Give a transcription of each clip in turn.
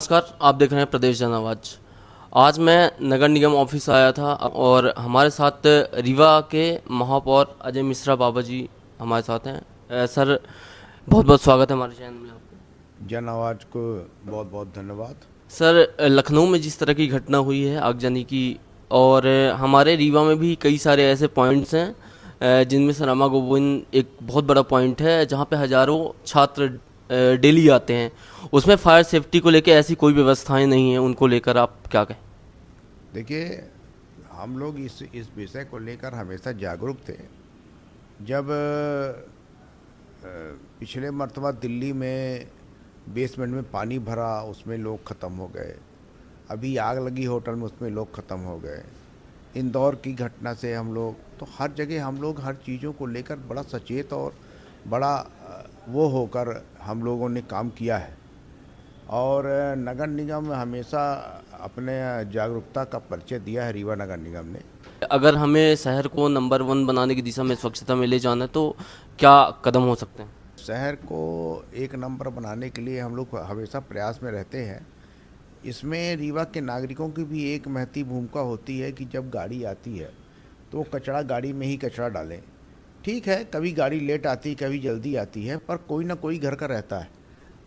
नमस्कार, आप देख रहे हैं प्रदेश जन आवाज। आज मैं नगर निगम ऑफिस आया था और हमारे साथ रीवा के महापौर अजय मिश्रा बाबा जी हमारे साथ हैं। सर, बहुत बहुत स्वागत है हमारे चैनल में आपका। जन आवाज़ को बहुत बहुत धन्यवाद। सर, लखनऊ में जिस तरह की घटना हुई है आगजनी की, और हमारे रीवा में भी कई सारे ऐसे पॉइंट्स हैं, जिनमें से रामा गोविंद एक बहुत बड़ा पॉइंट है जहाँ पे हज़ारों छात्र डेली आते हैं। उसमें फायर सेफ्टी को लेकर ऐसी कोई व्यवस्थाएं नहीं हैं, उनको लेकर आप क्या कहें? देखिए, हम लोग इस विषय को लेकर हमेशा जागरूक थे। जब पिछले मर्तबा दिल्ली में बेसमेंट में पानी भरा, उसमें लोग ख़त्म हो गए। अभी आग लगी होटल में, उसमें लोग ख़त्म हो गए। इंदौर की घटना से हम लोग तो हर जगह हम लोग हर चीज़ों को लेकर बड़ा सचेत और बड़ा वो होकर हम लोगों ने काम किया है। और नगर निगम हमेशा अपने जागरूकता का परिचय दिया है, रीवा नगर निगम ने। अगर हमें शहर को नंबर वन बनाने की दिशा में, स्वच्छता में ले जाना है, तो क्या कदम हो सकते हैं? शहर को एक नंबर बनाने के लिए हम लोग हमेशा प्रयास में रहते हैं। इसमें रीवा के नागरिकों की भी एक महती भूमिका होती है कि जब गाड़ी आती है तो कचरा गाड़ी में ही कचरा डालें। ठीक है, कभी गाड़ी लेट आती, कभी जल्दी आती है, पर कोई ना कोई घर का रहता है।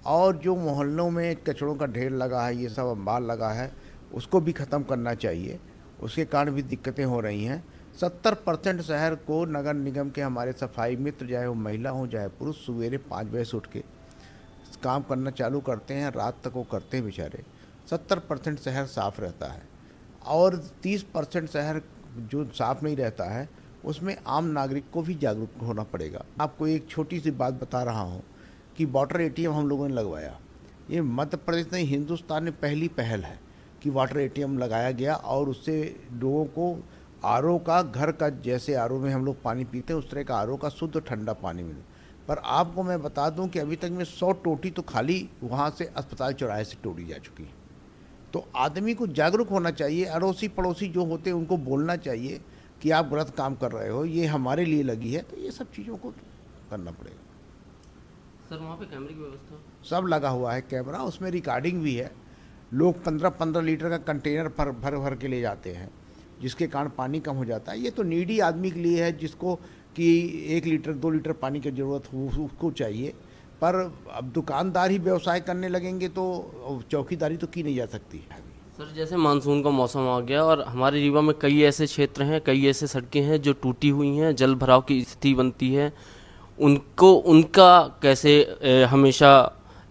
और जो मोहल्लों में कचड़ों का ढेर लगा है, ये सब अंबार लगा है, उसको भी ख़त्म करना चाहिए। उसके कारण भी दिक्कतें हो रही हैं। 70% शहर को नगर निगम के हमारे सफाई मित्र, चाहे वो महिला हो चाहे पुरुष, सवेरे 5 बजे से उठ के काम करना चालू करते हैं, रात तक वो करते हैं बेचारे। 70% शहर साफ़ रहता है और 30% शहर जो साफ़ नहीं रहता है, उसमें आम नागरिक को भी जागरूक होना पड़ेगा। आपको एक छोटी सी बात बता रहा हूँ कि वाटर एटीएम हम लोगों ने लगवाया। ये मध्य प्रदेश नहीं, हिंदुस्तान में पहली पहल है कि वाटर एटीएम लगाया गया और उससे लोगों को आरओ का, घर का जैसे आरओ में हम लोग पानी पीते हैं उस तरह का आरओ का शुद्ध ठंडा पानी मिले। पर आपको मैं बता दूं कि अभी तक में 100 टोटी तो खाली वहाँ से अस्पताल चौराहे से तोड़ी जा चुकी है। तो आदमी को जागरूक होना चाहिए, अड़ोसी पड़ोसी जो होते हैं उनको बोलना चाहिए कि आप गलत काम कर रहे हो, ये हमारे लिए लगी है। तो ये सब चीज़ों को करना पड़ेगा। सर, वहाँ पे कैमरे की व्यवस्था? सब लगा हुआ है कैमरा, उसमें रिकॉर्डिंग भी है। लोग 15-15 लीटर का कंटेनर भर भर के ले जाते हैं, जिसके कारण पानी कम हो जाता है। ये तो नीडी आदमी के लिए है, जिसको कि 1 लीटर 2 लीटर पानी की ज़रूरत हो उसको चाहिए। पर अब दुकानदार ही व्यवसाय करने लगेंगे तो चौकीदारी तो की नहीं जा सकती। सर, जैसे मानसून का मौसम आ गया और हमारे रीवा में कई ऐसे क्षेत्र हैं, कई ऐसे सड़कें हैं जो टूटी हुई हैं, जल भराव की स्थिति बनती है। उनको उनका कैसे हमेशा,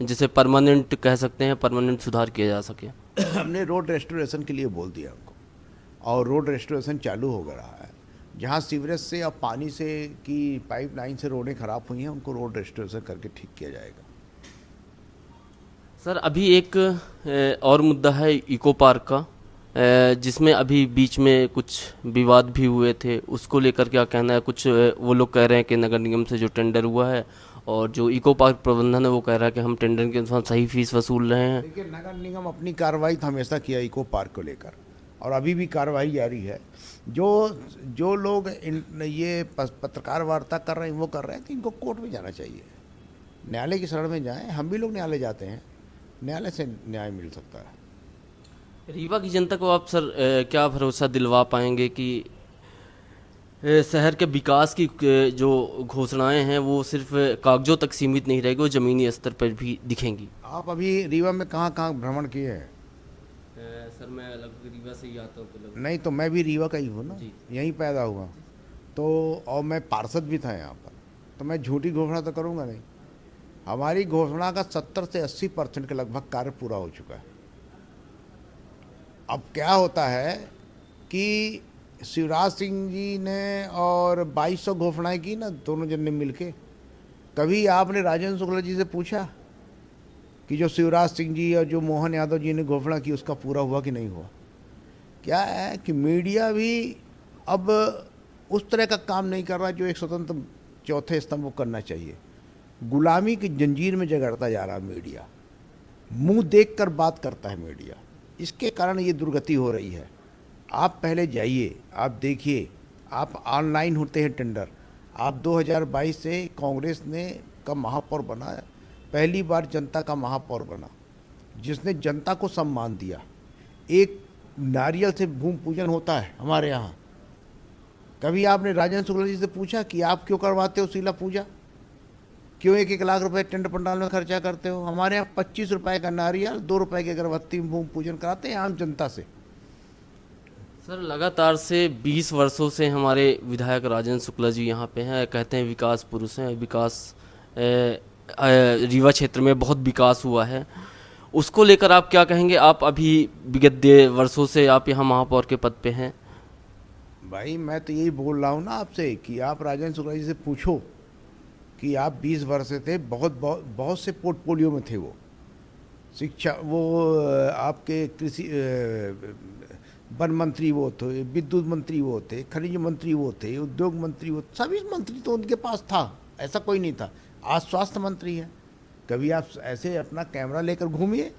जैसे परमानेंट कह सकते हैं, परमानेंट सुधार किया जा सके? हमने रोड रेस्टोरेशन के लिए बोल दिया उनको, और रोड रेस्टोरेशन चालू हो रहा है। जहाँ सीवरेज से और पानी से की पाइपलाइन से रोडें ख़राब हुई हैं, उनको रोड रेस्टोरेशन करके ठीक किया जाएगा। सर, अभी एक और मुद्दा है इको पार्क का, जिसमें अभी बीच में कुछ विवाद भी हुए थे। उसको लेकर क्या कहना है? कुछ वो लोग कह रहे हैं कि नगर निगम से जो टेंडर हुआ है और जो इको पार्क प्रबंधन है वो कह रहा है कि हम टेंडर के अनुसार सही फीस वसूल रहे हैं। देखिए, नगर निगम अपनी कार्रवाई तो हमेशा किया इको पार्क को लेकर, और अभी भी कार्रवाई जारी है। जो जो लोग ये पत्रकार वार्ता कर रहे हैं, वो कर रहे हैं कि इनको कोर्ट में जाना चाहिए, न्यायालय की शरण में जाएं। हम भी लोग न्यायालय जाते हैं, न्यायालय से न्याय मिल सकता है। रीवा की जनता को आप सर क्या भरोसा दिलवा पाएंगे कि शहर के विकास की जो घोषणाएं हैं वो सिर्फ कागजों तक सीमित नहीं रहेगी, वो ज़मीनी स्तर पर भी दिखेंगी? आप अभी रीवा में कहाँ कहाँ भ्रमण किए हैं? सर, मैं लगभग रीवा से ही आता हूँ, तो लगभग। नहीं, तो मैं भी रीवा का ही हूँ ना, जी। यहीं पैदा हुआ। तो और मैं पार्षद भी था यहाँ पर, तो मैं झूठी घोषणा तो करूँगा नहीं। हमारी घोषणा का 70 से 80% के लगभग कार्य पूरा हो चुका है। अब क्या होता है कि शिवराज सिंह जी ने और 2200 घोषणाएं की ना, दोनों जन ने मिलके। कभी आपने राजेंद्र शुक्ला जी से पूछा कि जो शिवराज सिंह जी और जो मोहन यादव जी ने घोषणा की उसका पूरा हुआ कि नहीं हुआ? क्या है कि मीडिया भी अब उस तरह का काम नहीं कर रहा जो एक स्वतंत्र चौथे स्तंभ को करना चाहिए। गुलामी की जंजीर में जगड़ता जा रहा मीडिया, मुंह देखकर बात करता है मीडिया। इसके कारण ये दुर्गति हो रही है। आप पहले जाइए, आप देखिए, आप ऑनलाइन होते हैं टेंडर। आप 2022 से कांग्रेस ने का महापौर बना, पहली बार जनता का महापौर बना, जिसने जनता को सम्मान दिया। एक नारियल से भूमि पूजन होता है हमारे यहाँ। कभी आपने राजेंद्र शुक्ला जी से पूछा कि आप क्यों करवाते हो शिला पूजा, क्यों 1-1 लाख रुपए टेंट पंडाल में खर्चा करते हो? हमारे यहाँ 25 रुपए का नारियल, 2 रुपए की अगरबत्ती भूमि पूजन कराते हैं आम जनता से। सर लगातार से 20 वर्षों से हमारे विधायक राजेंद्र शुक्ला जी यहाँ पे हैं, कहते हैं विकास पुरुष हैं, रीवा क्षेत्र में बहुत विकास हुआ है। उसको लेकर आप क्या कहेंगे? आप अभी विगत वर्षों से आप यहाँ महापौर के पद पे हैं। भाई मैं तो यही बोल रहा हूँ ना आपसे कि आप राजेंद्र शुक्ला जी से पूछो कि आप 20 वर्ष से थे, बहुत से पोर्टफोलियो में थे। वो शिक्षा, वो आपके कृषि वन मंत्री वो थे, विद्युत मंत्री वो थे, खनिज मंत्री वो थे, उद्योग मंत्री वो, सभी मंत्री तो उनके पास था, ऐसा कोई नहीं था। आज स्वास्थ्य मंत्री है। कभी आप ऐसे अपना कैमरा लेकर घूमिए,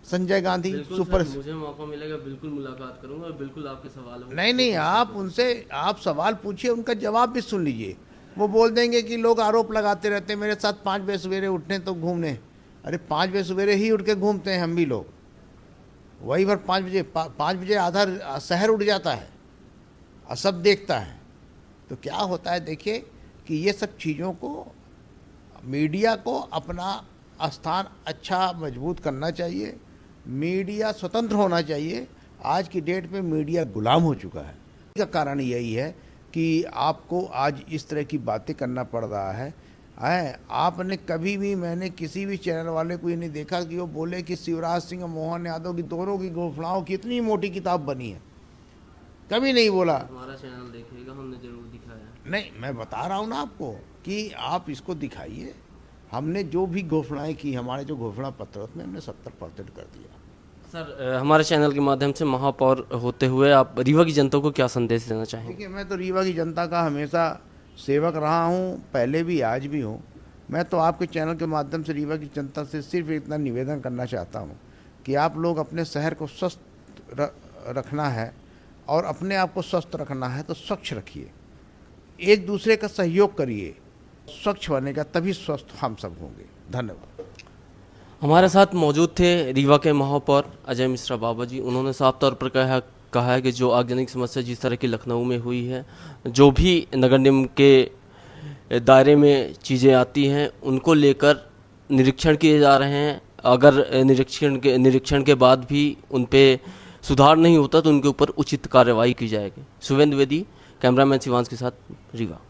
संजय गांधी सुपर। मुझे मौका मिलेगा बिल्कुल मुलाकात करूंगा और बिल्कुल आपके सवाल नहीं, आप उनसे आप सवाल पूछिए, उनका जवाब भी सुन लीजिए। वो बोल देंगे कि लोग आरोप लगाते रहते हैं मेरे साथ 5 बजे सवेरे उठने तो घूमने। अरे 5 बजे सवेरे ही उठ के घूमते हैं हम भी लोग। वही पर 5 बजे आधा शहर उठ जाता है और सब देखता है। तो क्या होता है, देखिए कि ये सब चीज़ों को, मीडिया को अपना स्थान अच्छा मजबूत करना चाहिए। मीडिया स्वतंत्र होना चाहिए। आज की डेट में मीडिया गुलाम हो चुका है। इसका कारण यही है कि आपको आज इस तरह की बातें करना पड़ रहा है। आपने कभी भी, मैंने किसी भी चैनल वाले को ये नहीं देखा कि वो बोले कि शिवराज सिंह और मोहन यादव की दोनों की घोषणाओं की इतनी मोटी किताब बनी है, कभी नहीं बोला। हमारा चैनल देखिएगा, हमने जरूर दिखाया। नहीं, मैं बता रहा हूँ ना आपको कि आप इसको दिखाइए। हमने जो भी घोषणाएं की, हमारे जो घोषणा पत्र उसमें हमने 70% कर दिया। सर हमारे चैनल के माध्यम से महापौर होते हुए आप रीवा की जनता को क्या संदेश देना चाहेंगे? देखिए, मैं तो रीवा की जनता का हमेशा सेवक रहा हूँ, पहले भी आज भी हूँ। मैं तो आपके चैनल के माध्यम से रीवा की जनता से सिर्फ इतना निवेदन करना चाहता हूँ कि आप लोग अपने शहर को स्वस्थ रखना है और अपने आप को स्वस्थ रखना है तो स्वच्छ रखिए, एक दूसरे का सहयोग करिए। स्वच्छ बनेगा तभी स्वस्थ हम सब होंगे। धन्यवाद। हमारे साथ मौजूद थे रीवा के महापौर अजय मिश्रा बाबा जी। उन्होंने साफ तौर पर कहा है कि जो आगजनी की समस्या जिस तरह की लखनऊ में हुई है, जो भी नगर निगम के दायरे में चीज़ें आती हैं उनको लेकर निरीक्षण किए जा रहे हैं। अगर निरीक्षण के बाद भी उन पे सुधार नहीं होता तो उनके ऊपर उचित कार्रवाई की जाएगी। सुवेंद्र द्विवेदी, कैमरामैन शिवांश के साथ, रीवा।